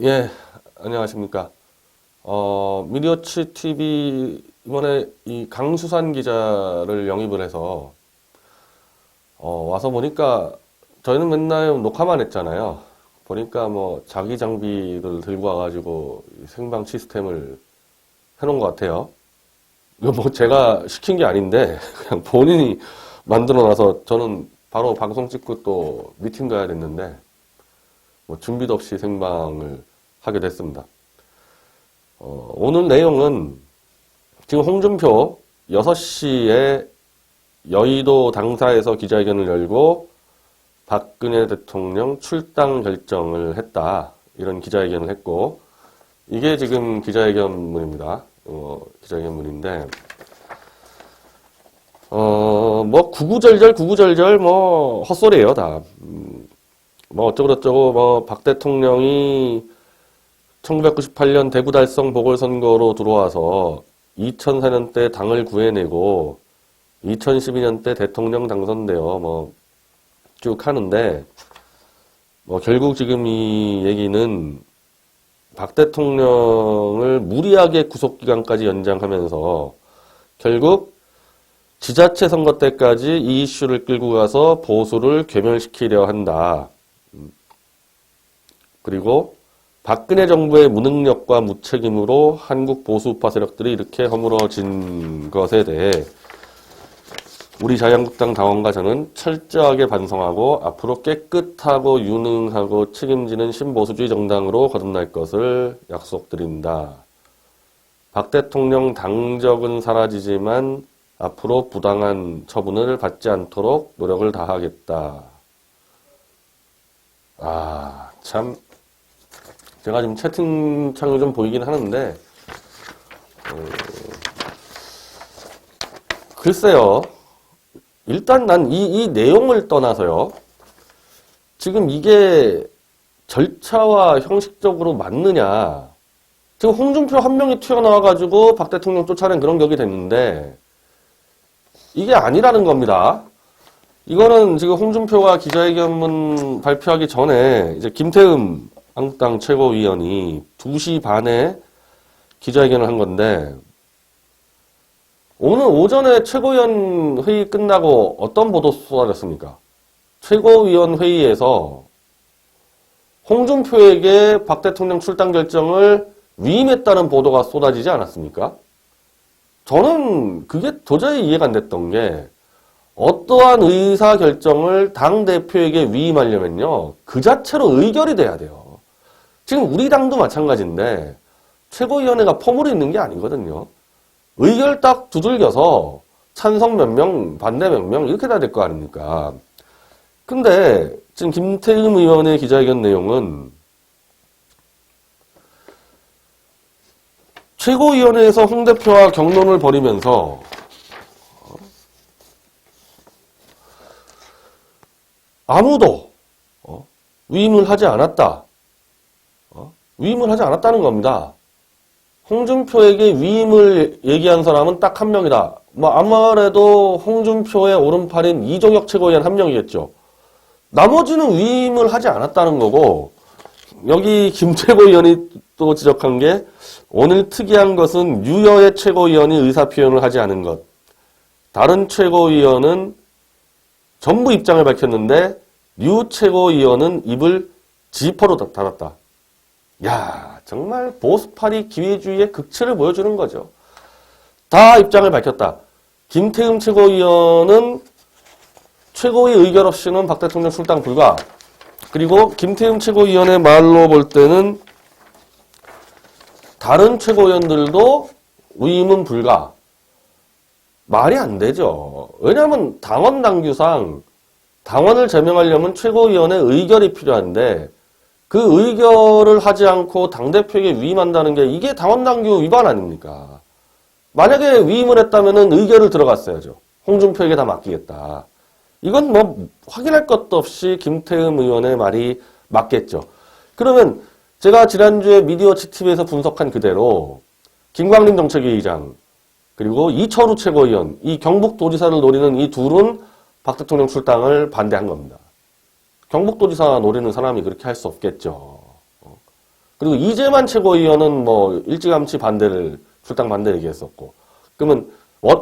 예, 안녕하십니까. 미디어치 TV 이번에 이 강수산 기자를 영입을 해서 와서 보니까 저희는 맨날 녹화만 했잖아요. 보니까 뭐 자기 장비를 들고 와가지고 이 생방 시스템을 해놓은 것 같아요. 이거 뭐 제가 시킨 게 아닌데 그냥 본인이 만들어놔서 저는 바로 방송 찍고 또 미팅 가야 됐는데 뭐 준비도 없이 생방을 하게 됐습니다. 오늘 내용은 지금 홍준표 6시에 여의도 당사에서 기자회견을 열고 박근혜 대통령 출당 결정을 했다. 이런 기자회견을 했고, 이게 지금 기자회견문입니다. 기자회견문인데, 뭐, 구구절절, 뭐, 헛소리예요 다. 뭐, 어쩌고저쩌고, 뭐, 박 대통령이 1998년 대구 달성 보궐선거로 들어와서 2004년 때 당을 구해내고 2012년 때 대통령 당선되어 뭐 쭉 하는데 뭐 결국 지금 이 얘기는 박 대통령을 무리하게 구속기간까지 연장하면서 결국 지자체 선거 때까지 이 이슈를 끌고 가서 보수를 괴멸시키려 한다. 그리고 박근혜 정부의 무능력과 무책임으로 한국 보수우파 세력들이 이렇게 허물어진 것에 대해 우리 자유한국당 당원과 저는 철저하게 반성하고 앞으로 깨끗하고 유능하고 책임지는 신보수주의 정당으로 거듭날 것을 약속드린다. 박 대통령 당적은 사라지지만 앞으로 부당한 처분을 받지 않도록 노력을 다하겠다. 참. 제가 지금 채팅창이 좀 보이긴 하는데, 글쎄요. 일단 난 이 내용을 떠나서요. 지금 이게 절차와 형식적으로 맞느냐. 지금 홍준표 한 명이 튀어나와가지고 박 대통령 쫓아낸 그런 격이 됐는데, 이게 아니라는 겁니다. 이거는 지금 홍준표가 기자회견문 발표하기 전에 이제 김태흠 한국당 최고위원이 2시 반에 기자회견을 한 건데, 오늘 오전에 최고위원 회의 끝나고 어떤 보도 쏟아졌습니까? 최고위원 회의에서 홍준표에게 박 대통령 출당 결정을 위임했다는 보도가 쏟아지지 않았습니까? 저는 그게 도저히 이해가 안 됐던 게, 어떠한 의사 결정을 당대표에게 위임하려면요, 그 자체로 의결이 돼야 돼요. 지금 우리 당도 마찬가지인데 최고위원회가 퍼물이 있는 게 아니거든요. 의결 딱 두들겨서 찬성 몇 명, 반대 몇 명 이렇게 돼야 될 거 아닙니까? 근데 지금 김태흠 의원의 기자회견 내용은 최고위원회에서 홍 대표와 격론을 벌이면서 아무도 위임을 하지 않았다. 위임을 하지 않았다는 겁니다. 홍준표에게 위임을 얘기한 사람은 딱 한 명이다. 뭐 아무래도 홍준표의 오른팔인 이종혁 최고위원 한 명이겠죠. 나머지는 위임을 하지 않았다는 거고, 여기 김 최고위원이 또 지적한 게 오늘 특이한 것은 유여의 최고위원이 의사표현을 하지 않은 것. 다른 최고위원은 전부 입장을 밝혔는데 유 최고위원은 입을 지퍼로 닫았다. 야, 정말 보수파리 기회주의의 극치를 보여주는 거죠. 다 입장을 밝혔다. 김태흠 최고위원은 최고위 의결 없이는 박 대통령 출당 불가. 그리고 김태흠 최고위원의 말로 볼 때는 다른 최고위원들도 위임은 불가. 말이 안 되죠. 왜냐하면 당원 당규상 당원을 제명하려면 최고위원의 의결이 필요한데 그 의결을 하지 않고 당대표에게 위임한다는 게 이게 당원당규 위반 아닙니까? 만약에 위임을 했다면 의결을 들어갔어야죠. 홍준표에게 다 맡기겠다. 이건 뭐 확인할 것도 없이 김태흠 의원의 말이 맞겠죠. 그러면 제가 지난주에 미디어치 TV에서 분석한 그대로 김광림 정책위의장 그리고 이철우 최고위원, 이 경북도지사를 노리는 이 둘은 박 대통령 출당을 반대한 겁니다. 경북도지사 노리는 사람이 그렇게 할 수 없겠죠. 그리고 이재만 최고위원은 뭐 일찌감치 출당 반대 얘기했었고, 그러면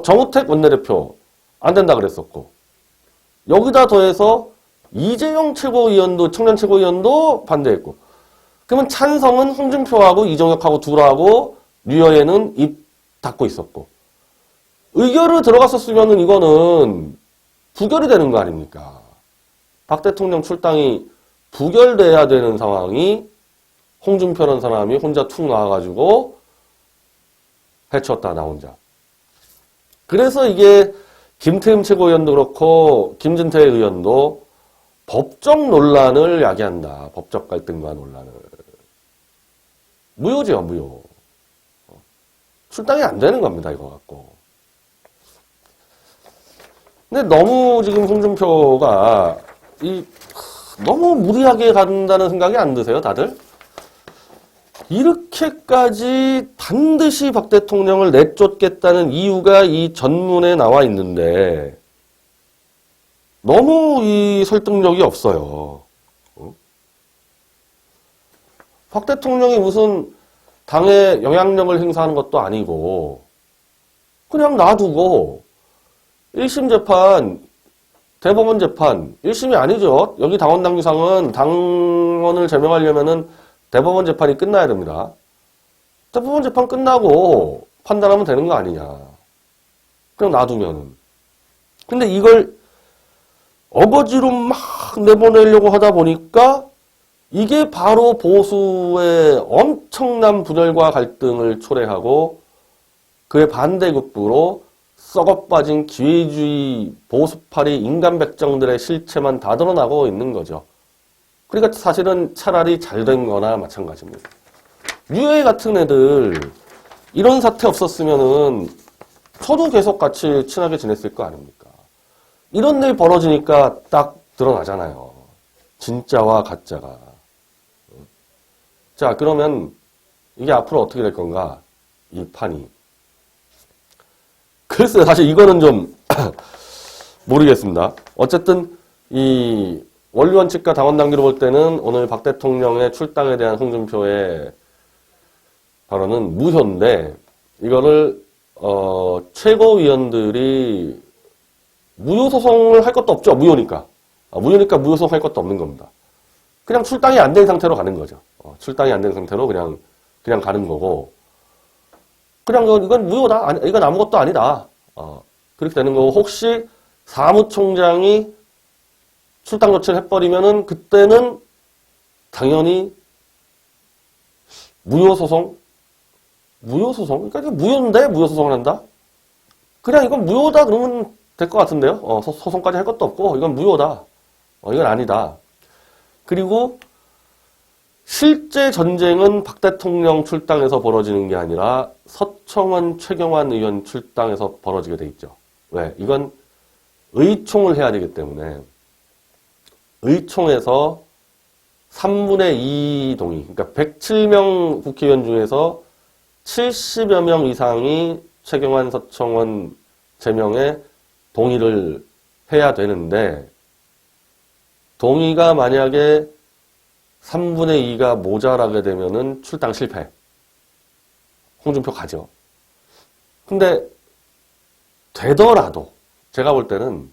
정우택 원내대표 안 된다 그랬었고, 여기다 더해서 이재용 최고위원도, 청년 최고위원도 반대했고, 그러면 찬성은 홍준표하고 이정혁하고 둘하고 류여애는 입 닫고 있었고, 의결을 들어갔었으면은 이거는 부결이 되는 거 아닙니까? 박 대통령 출당이 부결돼야 되는 상황이 홍준표라는 사람이 혼자 툭 나와가지고 해쳤다, 나 혼자. 그래서 이게 김태흠 최고위원도 그렇고 김진태 의원도 법적 논란을 야기한다. 법적 갈등과 논란을. 무효죠, 무효. 출당이 안 되는 겁니다, 이거 갖고. 근데 너무 지금 홍준표가 너무 무리하게 간다는 생각이 안 드세요, 다들? 이렇게까지 반드시 박 대통령을 내쫓겠다는 이유가 이 전문에 나와 있는데 너무 이 설득력이 없어요. 박 대통령이 무슨 당에 영향력을 행사하는 것도 아니고 그냥 놔두고 1심 재판, 대법원 재판, 1심이 아니죠. 여기 당원당규상은 당원을 제명하려면은 대법원 재판이 끝나야 됩니다. 대법원 재판 끝나고 판단하면 되는 거 아니냐. 그냥 놔두면은. 근데 이걸 어거지로 막 내보내려고 하다 보니까 이게 바로 보수의 엄청난 분열과 갈등을 초래하고 그의 반대급부로 썩어빠진 기회주의 보수파리 인간백정들의 실체만 다 드러나고 있는 거죠. 그러니까 사실은 차라리 잘 된 거나 마찬가지입니다. 류여애 같은 애들 이런 사태 없었으면은 저도 계속 같이 친하게 지냈을 거 아닙니까? 이런 일이 벌어지니까 딱 드러나잖아요. 진짜와 가짜가. 자, 그러면 이게 앞으로 어떻게 될 건가? 이 판이. 글쎄요, 사실 이거는 좀 모르겠습니다. 어쨌든 이 원리원칙과 당원당규로 볼 때는 오늘 박 대통령의 출당에 대한 홍준표의 발언은 무효인데 이거를 최고위원들이 무효소송을 할 것도 없죠. 무효니까. 무효니까 무효소송 할 것도 없는 겁니다. 그냥 출당이 안 된 상태로 가는 거죠. 출당이 안 된 상태로 그냥 가는 거고 그냥 이건 무효다. 아니, 이건 아무것도 아니다. 그렇게 되는 거고 혹시 사무총장이 출당 조치를 해버리면은 그때는 당연히 무효소송? 그러니까 이게 무효인데 무효소송을 한다? 그냥 이건 무효다 그러면 될 것 같은데요. 소송까지 할 것도 없고 이건 무효다. 이건 아니다. 그리고 실제 전쟁은 박 대통령 출당에서 벌어지는 게 아니라 서청원, 최경환 의원 출당에서 벌어지게 돼 있죠. 왜? 이건 의총을 해야 되기 때문에 의총에서 3분의 2 동의, 그러니까 107명 국회의원 중에서 70여 명 이상이 최경환, 서청원 제명에 동의를 해야 되는데 동의가 만약에 3분의 2가 모자라게 되면은 출당 실패. 홍준표 가죠. 근데 되더라도 제가 볼 때는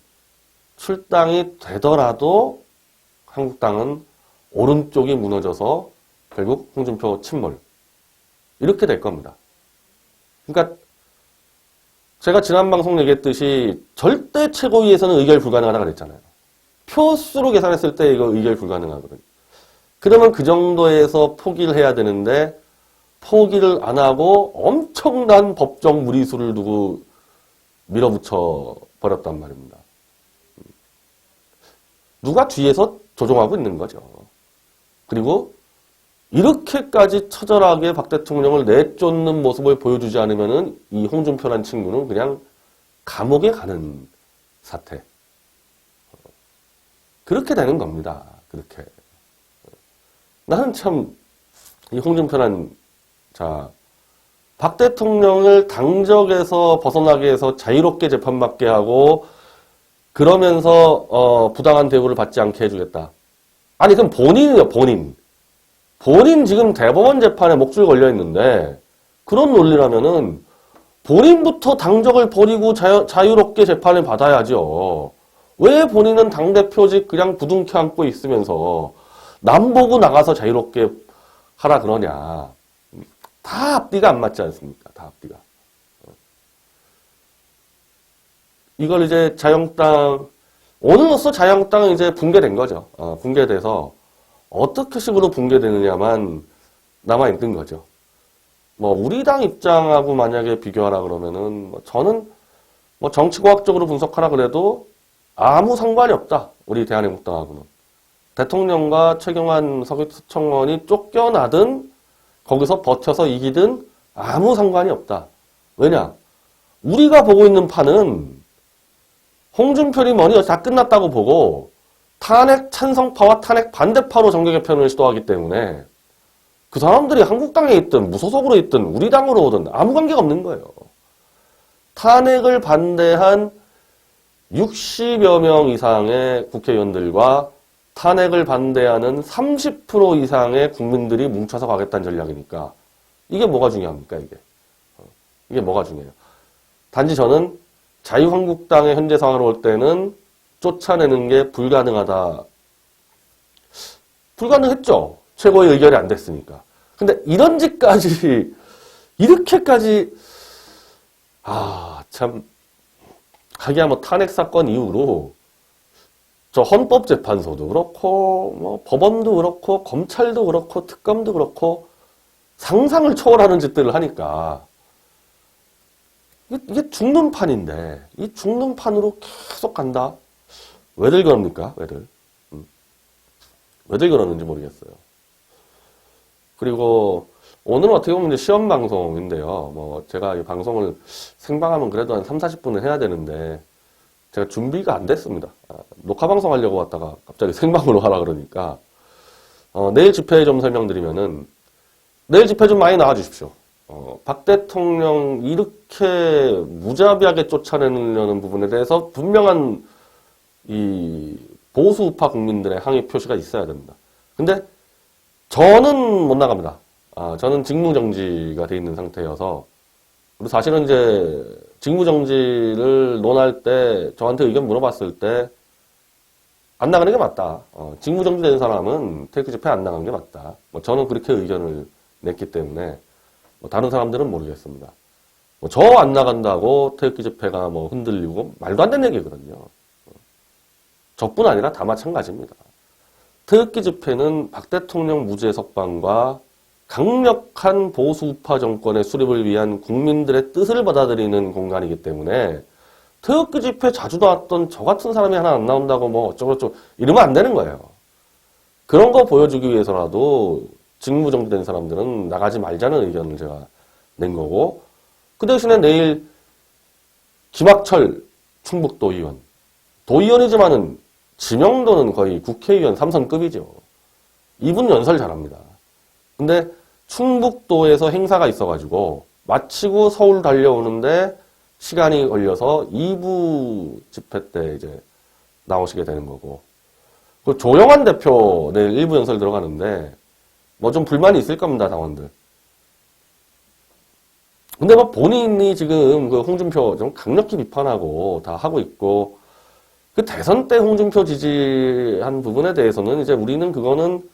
출당이 되더라도 한국당은 오른쪽이 무너져서 결국 홍준표 침몰. 이렇게 될 겁니다. 그러니까 제가 지난 방송 얘기했듯이 절대 최고위에서는 의결 불가능하다고 그랬잖아요. 표수로 계산했을 때 이거 의결 불가능하거든요. 그러면 그 정도에서 포기를 해야 되는데 포기를 안 하고 엄청난 법적 무리수를 두고 밀어붙여 버렸단 말입니다. 누가 뒤에서 조종하고 있는 거죠. 그리고 이렇게까지 처절하게 박 대통령을 내쫓는 모습을 보여주지 않으면은 이 홍준표란 친구는 그냥 감옥에 가는 사태. 그렇게 되는 겁니다. 그렇게. 나는 참, 이 홍준표란, 박 대통령을 당적에서 벗어나게 해서 자유롭게 재판받게 하고, 그러면서, 부당한 대우를 받지 않게 해주겠다. 아니, 그럼 본인이요, 본인. 본인 지금 대법원 재판에 목줄 걸려 있는데 그런 논리라면은 본인부터 당적을 버리고 자유롭게 재판을 받아야죠. 왜 본인은 당대표직 그냥 부둥켜 안고 있으면서 남 보고 나가서 자유롭게 하라 그러냐. 다 앞뒤가 안 맞지 않습니까? 다 앞뒤가. 이걸 이제 자유한국당, 오늘로써 자유한국당은 이제 붕괴된 거죠. 붕괴돼서 어떻게 식으로 붕괴되느냐만 남아있는 거죠. 뭐, 우리 당 입장하고 만약에 비교하라 그러면은, 저는 뭐 정치과학적으로 분석하라 그래도 아무 상관이 없다. 우리 대한민국당하고는. 대통령과 최경환 서울청원이 쫓겨나든 거기서 버텨서 이기든 아무 상관이 없다. 왜냐? 우리가 보고 있는 판은 홍준표니 뭐니 다 끝났다고 보고 탄핵 찬성파와 탄핵 반대파로 정계 개편을 시도하기 때문에 그 사람들이 한국당에 있든 무소속으로 있든 우리 당으로 오든 아무 관계가 없는 거예요. 탄핵을 반대한 60여 명 이상의 국회의원들과 탄핵을 반대하는 30% 이상의 국민들이 뭉쳐서 가겠다는 전략이니까 이게 뭐가 중요합니까, 이게? 이게 뭐가 중요해요? 단지 저는 자유한국당의 현재 상황으로 올 때는 쫓아내는 게 불가능하다. 불가능했죠. 최고의 의결이 안 됐으니까. 근데 이런 짓까지, 이렇게까지, 참, 하기야 뭐 탄핵 사건 이후로 저 헌법재판소도 그렇고, 뭐 법원도 그렇고, 검찰도 그렇고, 특검도 그렇고, 상상을 초월하는 짓들을 하니까, 이게 죽는 판인데, 이 죽는 판으로 계속 간다? 왜들 그럽니까? 왜들? 왜들 그러는지 모르겠어요. 그리고, 오늘은 어떻게 보면 이제 시험방송인데요. 뭐, 제가 이 방송을 생방하면 그래도 한 3, 40분을 해야 되는데, 제가 준비가 안 됐습니다. 녹화방송 하려고 왔다가 갑자기 생방으로 하라 그러니까, 내일 집회 좀 설명드리면은, 내일 집회 좀 많이 나와주십시오. 박 대통령 이렇게 무자비하게 쫓아내려는 부분에 대해서 분명한 이 보수 우파 국민들의 항의 표시가 있어야 됩니다. 근데 저는 못 나갑니다. 저는 직무정지가 돼 있는 상태여서 그리고 사실은 이제 직무정지를 논할 때 저한테 의견 물어봤을 때 안 나가는 게 맞다. 직무정지된 사람은 태극기 집회 안 나가는 게 맞다. 뭐 저는 그렇게 의견을 냈기 때문에 뭐 다른 사람들은 모르겠습니다. 뭐 저 안 나간다고 태극기 집회가 뭐 흔들리고 말도 안 되는 얘기거든요. 저뿐 아니라 다 마찬가지입니다. 태극기 집회는 박 대통령 무죄 석방과 강력한 보수 우파 정권의 수립을 위한 국민들의 뜻을 받아들이는 공간이기 때문에 태극기 집회 자주 나왔던 저 같은 사람이 하나 안 나온다고 뭐 어쩌고저쩌고 이러면 안 되는 거예요. 그런 거 보여주기 위해서라도 직무정지된 사람들은 나가지 말자는 의견을 제가 낸 거고 그 대신에 내일 김학철 충북도의원 도의원이지만은 지명도는 거의 국회의원 3선급이죠. 이분 연설 잘합니다. 근데 충북도에서 행사가 있어가지고 마치고 서울 달려오는데 시간이 걸려서 2부 집회 때 이제 나오시게 되는 거고 그 조영환 대표 내일 1부 연설 들어가는데 뭐 좀 불만이 있을 겁니다, 당원들. 근데 뭐 본인이 지금 그 홍준표 좀 강력히 비판하고 다 하고 있고, 그 대선 때 홍준표 지지한 부분에 대해서는 이제 우리는 그거는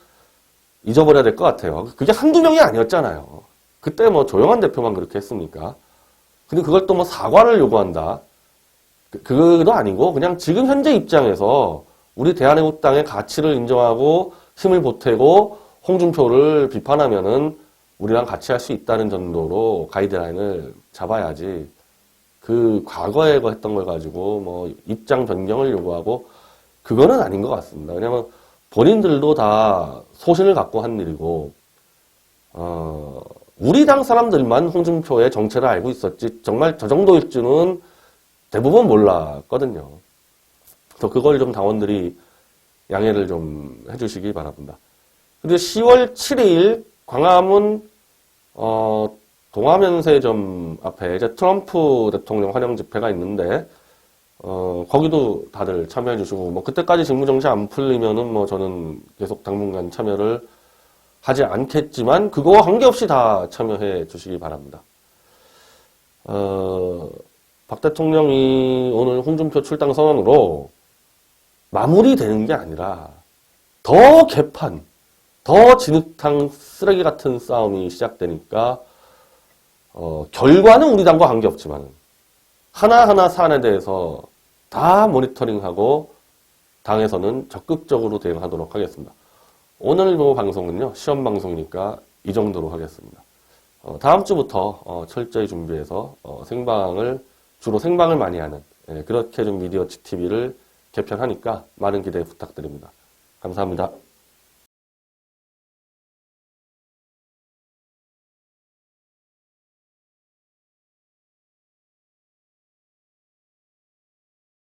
잊어버려야 될 것 같아요. 그게 한두 명이 아니었잖아요. 그때 뭐 조영환 대표만 그렇게 했습니까? 근데 그걸 또 뭐 사과를 요구한다. 그거도 아니고, 그냥 지금 현재 입장에서 우리 대한민국당의 가치를 인정하고 힘을 보태고 홍준표를 비판하면은 우리랑 같이 할 수 있다는 정도로 가이드라인을 잡아야지 그 과거에 했던 걸 가지고 뭐 입장 변경을 요구하고 그거는 아닌 것 같습니다. 왜냐면 본인들도 다 소신을 갖고 한 일이고 우리 당 사람들만 홍준표의 정체를 알고 있었지 정말 저 정도일 줄은 대부분 몰랐거든요. 그래서 그걸 좀 당원들이 양해를 좀 해주시기 바랍니다. 그리고 10월 7일 광화문 동아면세점 앞에 이제 트럼프 대통령 환영 집회가 있는데 거기도 다들 참여해 주시고 뭐 그때까지 직무정지 안 풀리면은 뭐 저는 계속 당분간 참여를 하지 않겠지만 그거와 관계없이 다 참여해 주시기 바랍니다. 박 대통령이 오늘 홍준표 출당 선언으로 마무리되는 게 아니라 더 개판, 더 진흙탕 쓰레기 같은 싸움이 시작되니까 결과는 우리 당과 관계없지만 하나하나 사안에 대해서 다 모니터링하고 당에서는 적극적으로 대응하도록 하겠습니다. 오늘 방송은요, 시험 방송이니까 이 정도로 하겠습니다. 다음 주부터 철저히 준비해서 주로 생방을 많이 하는 그렇게 좀 미디어 TV를 개편하니까 많은 기대 부탁드립니다. 감사합니다.